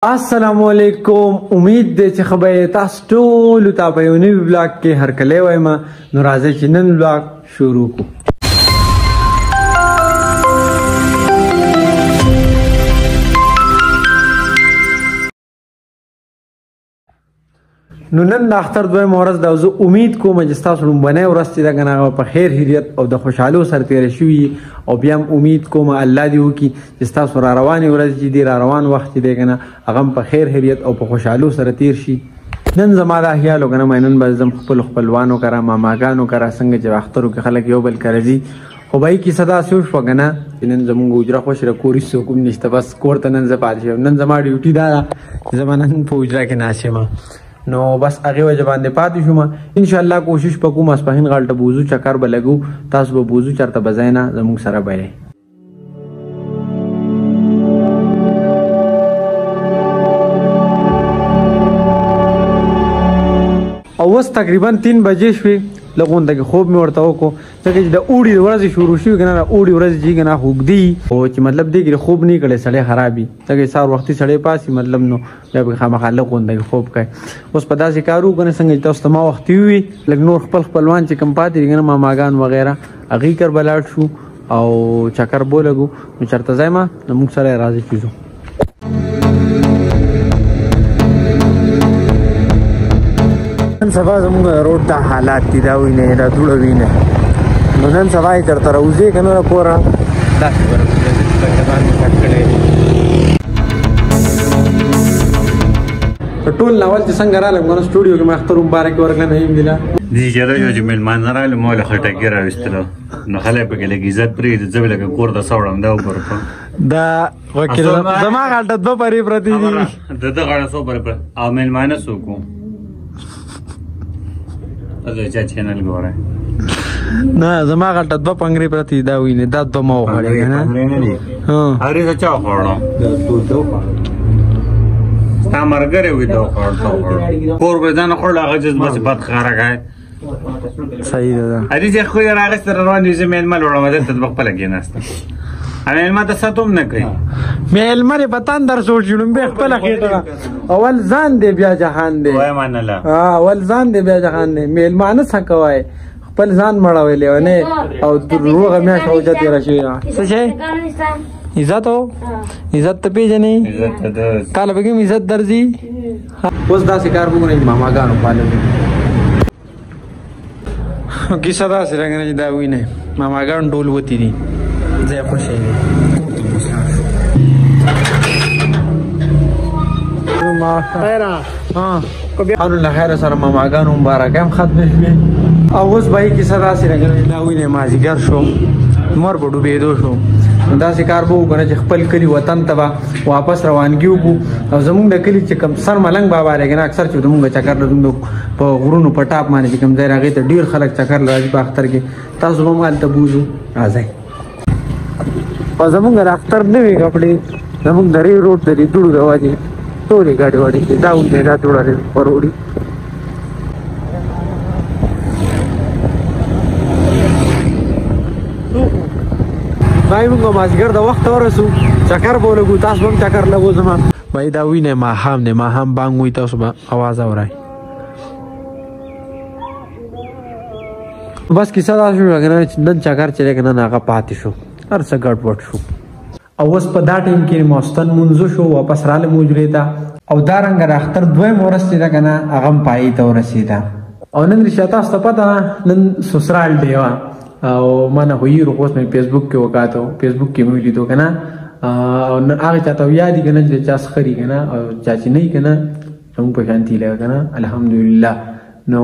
السلام علیکم. امید دی چې خبره تاسو ټول ته په یو نوی بلاګ کې هرکلی وایم. نو راځئ چې نن بلاګ شروع کړو. نو نن د اختر دویم ورځ ده او زه امید کوم چې ستاسو لومبنۍ ورځ چې ده که نه هغه په خیر هیریت او د خوشحالو سره تېره شوي او بیا هم امید کوم الله دې وکړي چې ستاسو را روانې ورځ چې دي را روان وخت چې دی که نه هغه هم په خیر هیریت او په خوشحالو سره تېر شي. نن زما دا خیال و که نه نن به زم خپلو خپلوانو کره ماماګانو کره څنګه چې اخترو کې خلک یو بل کره ځي خو به یې کیسه داسې وشوه که نه چې نن زمونږ حجره خوش ده کور هېڅ څوک هم نشته بس کور ته نن زه پاتې شوم. نن زما ډیوټي دا ده چې زه به نن په حجره کې ناست یم نو بس هغې وجه باندې پاتې شوم. انشاءالله کوشش به کوم ماسپښین غالټه بوزو چکر به لګو تاسو به بوزو چېرته به ځئ نه زموږ سره به یې. او اوس تقریبا 3 بجې شوې لږ غونده کې خوب مې ورته وکړو ځکه چې د اوړي ورځې شروع شوي که نه د اوړي ورځې چې که نه اوږدي او چې مطلب دی کې خوب نه کړی سړی خراب وي ځکه سهار وختي سړی پاسي مطلب نو بیا به خامخا لږ غونده کې خوب کوي. اوس په داسې کار وکړو که نه څنګه چې تاسو ته ما وختي ووي لږ نور خپل خپلوان چې کوم پاتې دي که نه ماماګان وغیره هغې کر به لاړ شو او چکر به ولګو نو چېرته ځی ما نو موږ سره یې راځئ چې ځو. نن سبا زموږ د روډ دا حالات دي دا وینئ دا دوړه وینئ نو نن سبا یې چېرته راوځې که نه له کوره داسې به ځان مې کټ کړی ټول ناول چې څنګه رالم که نه سټوډیو کې مې اختر مبارکي ورکړله نعیم دله دې جره یو چې مېلمانه راغلل ما له خټکي راویستله نو خلک پکې لږ عزت پرېږدي زه به لکه کور ته څه دا وګوره دا وکیل زما غاټه دوه پرې پرتې دي د ده غاړه څو پرې او مېلمانه څوک وو چا چینل ګورئ نه زما غلطه دوه پنګرې پرتې دا وینې دا دوه ما وخوړې که نه هغې څه چا وخوړه ستا ملګری وي ده وخوړ کور به ځان خوړل هغه جذبه صفت ښکاره کړی صحیح ده علي چې خو یې راغېسته را روان دي زه مېلمه لوړم دلته به خپله کېناستم مېلمه ته ست هم نه کوي مېلمه دې په تندر سوټ شي لومبې خپله خېټه اول ځان دی بیا جهان دی وایه منله اول ځان دی بیا جهان دی مېلمانه څه کوئ خپل ځان مړوئ لیونې او روغه میاشت اوجه تېره شوې ده څه شی عزت هو عزت ته پېژنې تاله پکې هم عزت درځي اوس داسې کار وکړئ ماماګانو پالوي کیسه داسې رنګه چې دا وینئ ماماګان ډول وتي دي زه یې خوښوي الله خیره سره ماماګانو مبارکه هم ختمې شوې او اوس به یې کیسه داسې رنګه دا وینئ مازدیګر شو لمر په ډوبېدو شو داسې کار به وکړو چې خپل کلي وطن ته به واپس روانګي وکړو او زموږ د کلي چې کوم سر ملنګ بابا دی که نه اکثر چې زموږ چکر لرو په غرونو په ټاپ باندې چې کوم ځای هغې ته ډېر خلک چکر راځي په اختر کې تاسو به هم هلته بوځو راځئ او زموږ د اختر نوې کپړې زموږ د ری روډ د دې دوړو د وجې ټولې ګاډې واډې دي دا ونې دا دوړه دی په روډي بای موږ مازدیګر د وخته ورسو چکر به ولګو تاسو به هم چکر لګو زما بای دا وینئ ماښام دی ماښام بانګ وایي تاسو به اواز اورئ بس کیسه دا شوه که نه چې نن چکر چې دی که نه هغه پاتې شو هر څه ګډوډ شو او اوس په دا ټایم کې ماستن مونځو شو واپس رالم حجرې ته او دارنګه د اختر دویم ورځ چې ده که نه هغه هم پایې ته ورسېده او نن رښتیا تاسو ته پته نن سسرال دی وه او ما نه خو هیرو خو اوس مې فیسبوک کې وکاته فیسبوک کې مې ولیدو که نه او هغې چاته ویا دي که نه چې د چا څخري که نه او چا چې نه وي که نه زموږ په شانتي لګه که نه الحمدلله نو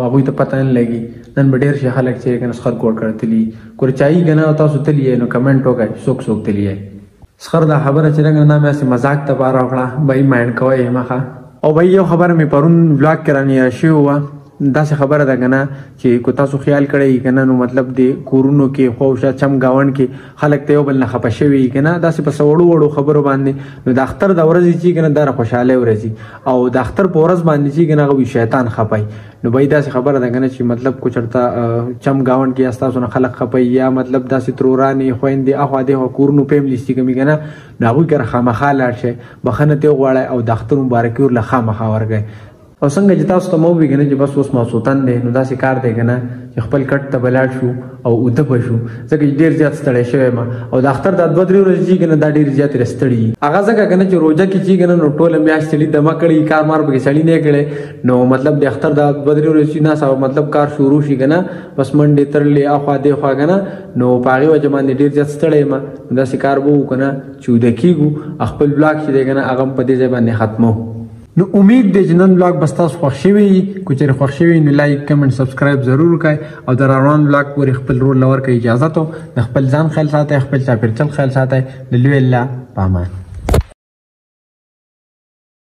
هغوی ته پته نه لګي نن به ډېر شي خلک چې که نه سخر کوړ کړه تلي کورچایي که نه تاسو تلي یې نو کمنټ وکړئ څوک څوک تلي یې سخر دا خبره چې رنګه نه مې هسې مذاق ته پاره وکړه بهی مایند کوئ مخه او بهی یو خبره مې پرون بلاګ کې رانیره شوې وه داسې خبره ده کنه چې کو تاسو خیال کړئ کنه نو مطلب د کورونو کې خوشا چم گاوند کې خلک ته یو بل نه خپه شوي کنه داسې په سوړو وړو خبرو باندې نو د اختر د ورځې چې کنه د خوشاله ورځي او د اختر په ورځ باندې چې کنه غوي شیطان خپای نو بای داسې خبره ده کنه چې مطلب کو چرته چم گاوند کې استاسو نه خلک خپای یا مطلب داسې ترورانی خويندې اخوا د کورونو پېم لیستي کمی کنه ناغوي کر خامخا لاړ شي بخنه ته غواړي او د اختر مبارکي ور له خامخا ورګي او څنګه چې تاسو ته مو وی کنه چې بس اوس ماسوتن دی نو داسې کار دی کنه چې خپل کټ ته بلاړ شو او اوده پښو ځکه ډیر زیات ستړی شوی ما او د اختر د 2-3 ورځې چې کنه دا ډیر زیات رستړی هغه ځکه کنه چې روزه کې چې کنه نو ټوله میاشت چلی دمه کړی کار مار به چلی نه کړي نو مطلب د اختر د 2-3 ورځې نه ساو مطلب کار شروع شي کنه بس منډه ترلې اخوا دی خوا کنه نو پاغي وجه باندې ډیر زیات ستړی ما داسې کار وو کنه چې د کیګو خپل بلاک چې دی کنه هغه په دې ځای باندې ختمو نو امید دی چې نن بلاګ بس تاسو خوښ شوي کو چېرې خوښ شوي نو لایک کمنټ سبسکرایب ضرور وکړئ او د روان بلاګ پورې خپل رول لور کوي اجازه ته د خپل ځان خیال ساتئ خپل چاپېریال خیال ساتئ د لوی الله په امان